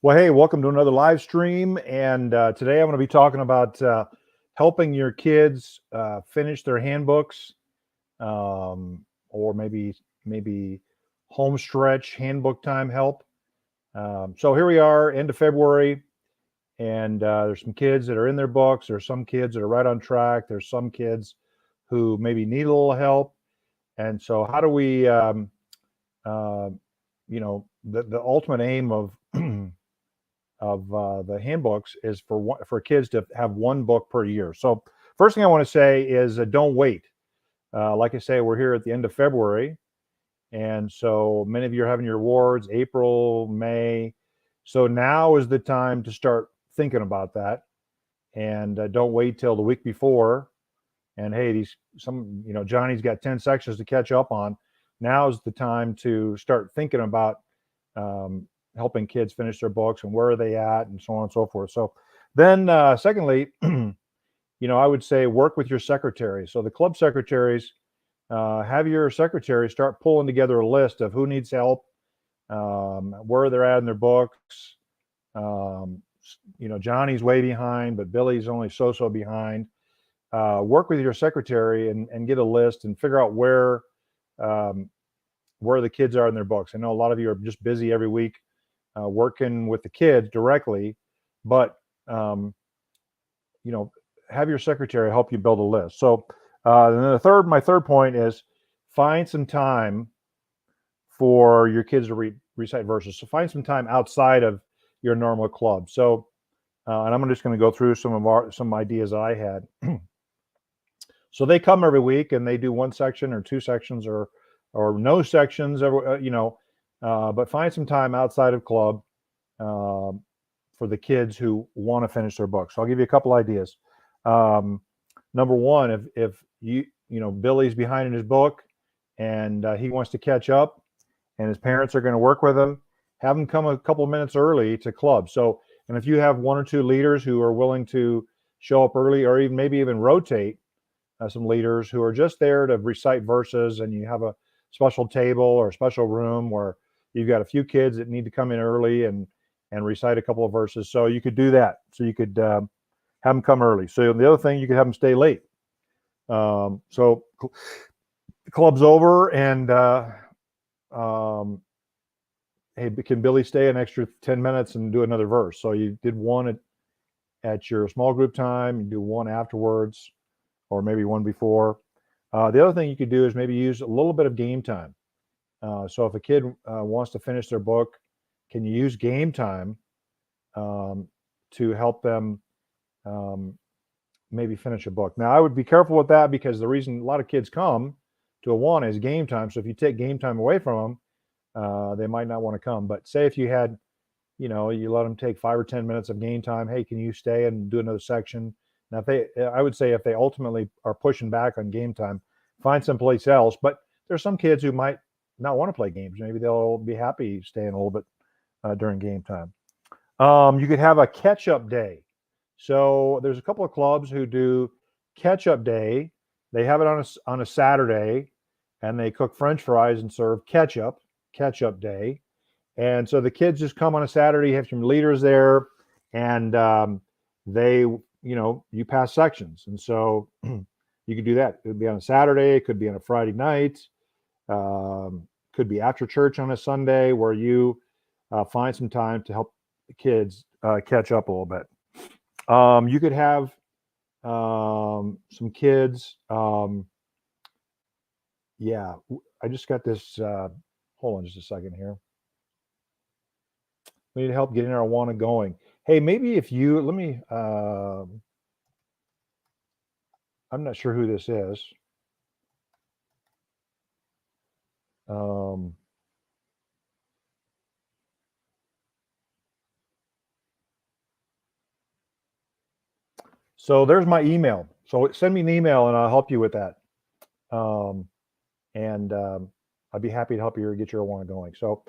Well, hey, welcome to another live stream. And today I'm going to be talking about helping your kids finish their handbooks, or maybe home stretch handbook time help. So here we are, end of February, and there's some kids that are in their books. There's some kids that are right on track. There's some kids who maybe need a little help. And so, how do we, uh, the ultimate aim of the handbooks is for kids to have one book per year. So first thing I want to say is don't wait. Like I say, we're here at the end of February, and so many of you are having your awards April, May. So now is the time to start thinking about that, and don't wait till the week before. And hey, Johnny's got 10 sections to catch up on. Now's the time to start thinking about um, helping kids finish their books and where are they at and so on and so forth. So then, secondly, I would say work with your secretary. So the club secretaries, have your secretary start pulling together a list of who needs help, where they're at in their books. Um, Johnny's way behind, but Billy's only so behind. Work with your secretary and get a list and figure out um, where the kids are in their books. I know a lot of you are just busy every week working with the kids directly, but um, you know, have your secretary help you build a list. So, and then my third point is find some time for your kids to recite verses. So find some time outside of your normal club. So, and I'm just going to go through some ideas I had. So they come every week and they do one section or two sections or no sections, but find some time outside of club uh, for the kids who want to finish their book. So I'll give you a couple ideas. Number one, if Billy's behind in his book and he wants to catch up, and his parents are going to work with him, have him come a couple of minutes early to club. So, and if you have one or two leaders who are willing to show up early, or maybe even rotate some leaders who are just there to recite verses, and you have a special table or a special room where you've got a few kids that need to come in early and recite a couple of verses. So you could do that. So you could have them come early. So the other thing, you could have them stay late. So the club's over, and hey, can Billy stay an extra 10 minutes and do another verse? So you did one at your small group time, you do one afterwards, or maybe one before. The other thing you could do is maybe use a little bit of game time. So if a kid wants to finish their book, can you use game time to help them maybe finish a book? Now, I would be careful with that because the reason a lot of kids come to Awana is game time. So if you take game time away from them, they might not want to come. But say if you had, you let them take 5 or 10 minutes of game time. Hey, can you stay and do another section? Now, I would say if they ultimately are pushing back on game time, find someplace else. But there's some kids who might not want to play games. Maybe they'll be happy staying a little bit during game time. You could have a catch-up day. So there's a couple of clubs who do catch-up day. They have it on a Saturday, and they cook French fries and serve catch-up day. And so the kids just come on a Saturday, have some leaders there, and they, you pass sections. And so you could do that. It could be on a Saturday, it could be on a Friday night, could be after church on a Sunday, where you find some time to help the kids catch up a little bit. You could have some kids. Yeah, I just got this. Hold on just a second here. We need help getting our Awana going. Hey, maybe if you let me. I'm not sure who this is. So there's my email. So send me an email and I'll help you with that. And I'd be happy to help you get your Awana going. So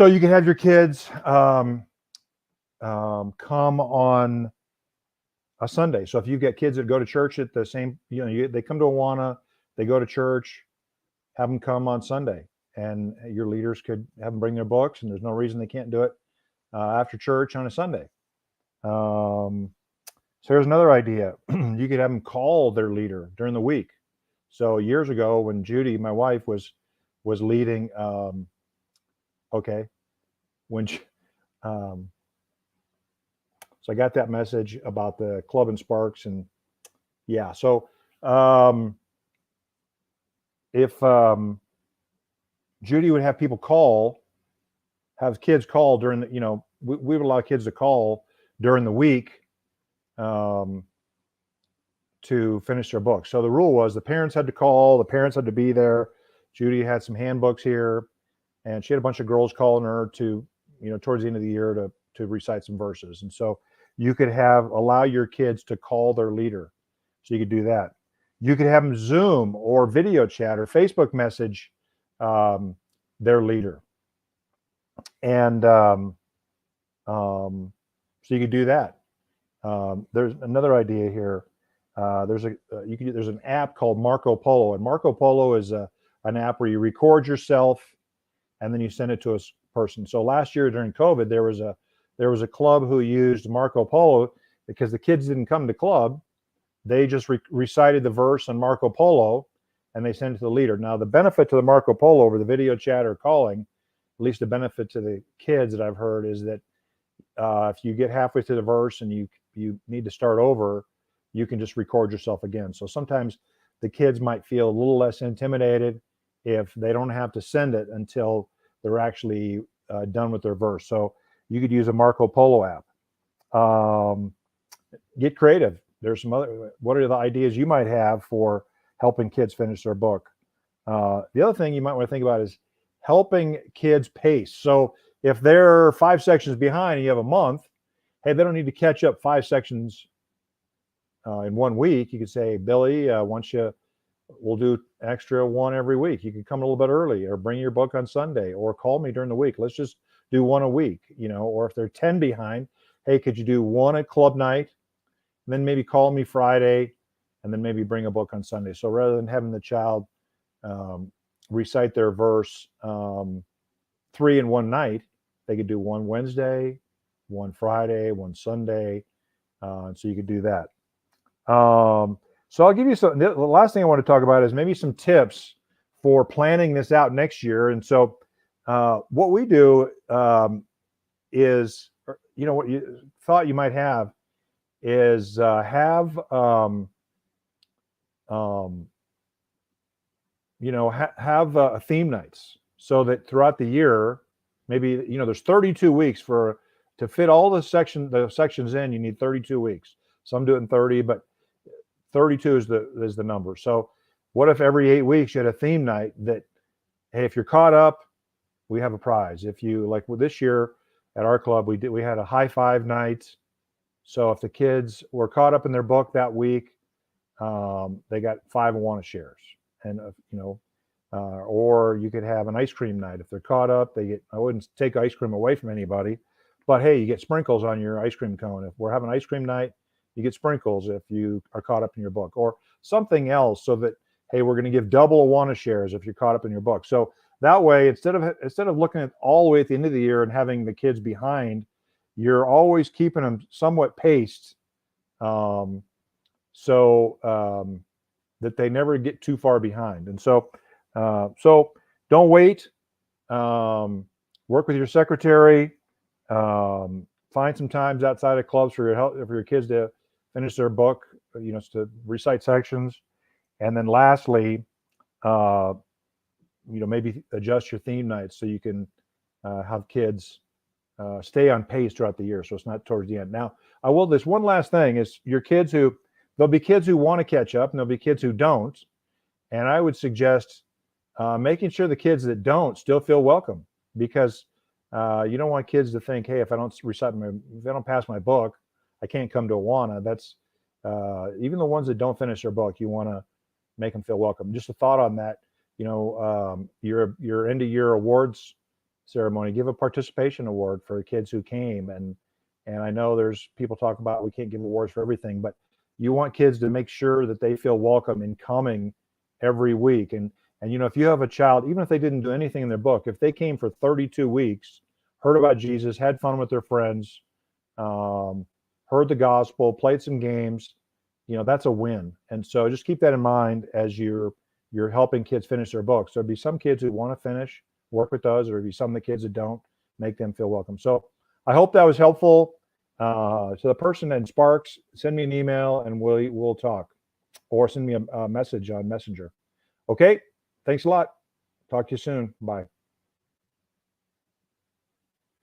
you can have your kids come on a Sunday. So if you've got kids that go to church at the same, they come to Awana, they go to church, have them come on Sunday, and your leaders could have them bring their books, and there's no reason they can't do it after church on a Sunday. So here's another idea. You could have them call their leader during the week. So years ago, when Judy, my wife, was leading, okay, when she, so I got that message about the Club and Sparks, and yeah. So if Judy would have people call, have kids call during the, we would allow kids to call during the week to finish their book. So the rule was the parents had to call, the parents had to be there. Judy had some handbooks here, and she had a bunch of girls calling her to, towards the end of the year to recite some verses. And so you could allow your kids to call their leader. So you could do that. You could have them Zoom or video chat or Facebook message their leader. And so you could do that. There's another idea here. There's an app called Marco Polo, and Marco Polo is an app where you record yourself and then you send it to a person. So last year during COVID, there was a club who used Marco Polo because the kids didn't come to club. They just recited the verse on Marco Polo and they sent it to the leader. Now, the benefit to the Marco Polo over the video chat or calling, at least the benefit to the kids that I've heard, is that if you get halfway through the verse and you need to start over, you can just record yourself again. So sometimes the kids might feel a little less intimidated if they don't have to send it until they're actually done with their verse. So you could use a Marco Polo app. Get creative. There's some other, what are the ideas you might have for helping kids finish their book? The other thing you might want to think about is helping kids pace. So if they're 5 sections behind and you have a month, hey, they don't need to catch up 5 sections in 1 week. You could say, Billy, we'll do extra one every week. You could come a little bit early, or bring your book on Sunday, or call me during the week. Let's just do one a week, or if they're 10 behind, hey, could you do one at club night, and then maybe call me Friday, and then maybe bring a book on Sunday. So rather than having the child recite their verse 3 in one night, they could do one Wednesday, one Friday, one Sunday. So you could do that. So I'll give you some. The last thing I want to talk about is maybe some tips for planning this out next year. And so what we do is, what you thought you might have is have theme nights, so that throughout the year, maybe there's 32 weeks to fit all the sections in. You need 32 weeks. Some do it in 30, but 32 is the number. So what if every 8 weeks you had a theme night that, hey, if you're caught up, we have a prize. If you, like this year at our club, we had a high five night. So if the kids were caught up in their book that week, they got 5 Awana shares. And or you could have an ice cream night. If they're caught up, I wouldn't take ice cream away from anybody, but hey, you get sprinkles on your ice cream cone. If we're having ice cream night, you get sprinkles if you are caught up in your book, or something else, so that, hey, we're going to give double Awana shares if you're caught up in your book. So that way, instead of looking at all the way at the end of the year and having the kids behind, you're always keeping them somewhat paced, so that they never get too far behind. And so don't wait. Work with your secretary. Find some times outside of clubs for your kids to finish their book, to recite sections. And then lastly, maybe adjust your theme nights so you can have kids stay on pace throughout the year, so it's not towards the end. Now, this one last thing is there'll be kids who want to catch up, and there'll be kids who don't. And I would suggest making sure the kids that don't still feel welcome, because you don't want kids to think, hey, if I don't pass my book, I can't come to Awana. That's even the ones that don't finish their book, you want to make them feel welcome. Just a thought on that. Your end of year awards ceremony, give a participation award for the kids who came. And I know there's people talk about we can't give awards for everything, but you want kids to make sure that they feel welcome in coming every week. And And, if you have a child, even if they didn't do anything in their book, if they came for 32 weeks, heard about Jesus, had fun with their friends, heard the gospel, played some games, that's a win. And so just keep that in mind as you're helping kids finish their books. There'll be some kids who want to finish, work with those, or there'll be some of the kids that don't, make them feel welcome. So I hope that was helpful. So the person in Sparks, send me an email and we'll talk, or send me a message on Messenger. Okay. Thanks a lot. Talk to you soon. Bye.